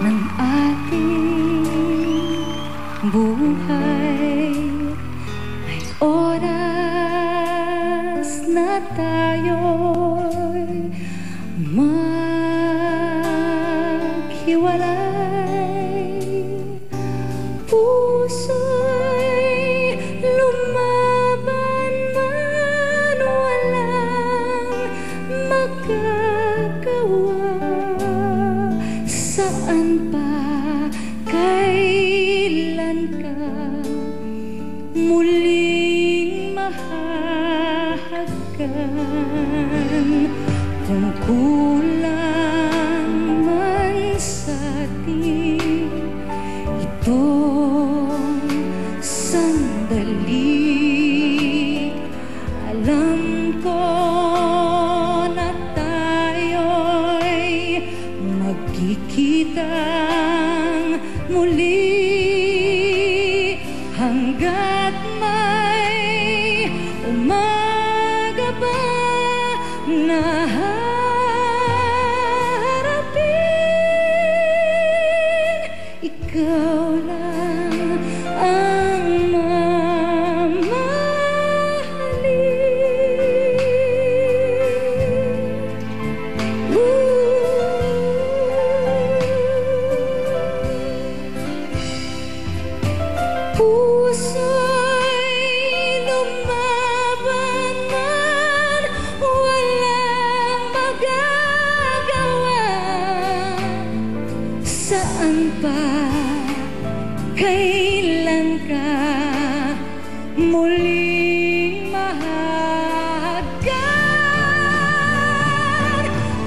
ng ating buhay. May oras na tayo'y maghiwalay. Puso'y lumaban man, walang magagawa. Saan pa, kailan ka muling mahahagkan? Kung kulang man sa atin itong sandali, alam ko na tayo'y magkikitang muli hanggat may umaga pa na harapin. Ikaw lang ang mamahalin. Puso'y lumaban man, walang magagawa. Saan pa, kailan ka muling mahagkan?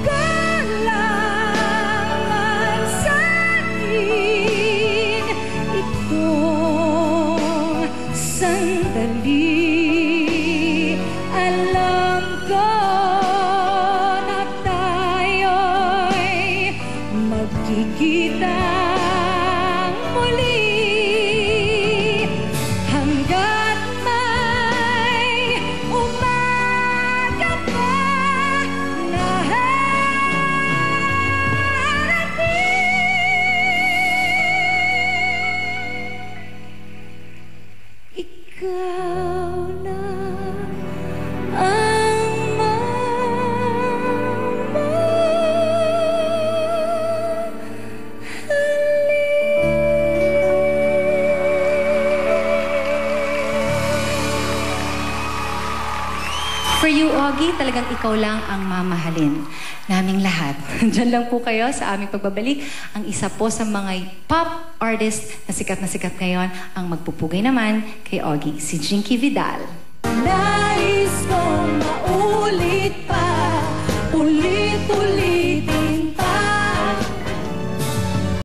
Kailangan sa atin itong sandali. Alam ko na tayo'y magkikitang muli hanggat may umaga pa na harapin. Ikaw na ang For you, Ogie, talagang ikaw lang ang mamahalin naming lahat. Diyan lang po kayo sa aming pagbabalik. Ang isa po sa mga pop artist na sikat ngayon, ang magpupugay naman kay Ogie, si Jinky Vidal.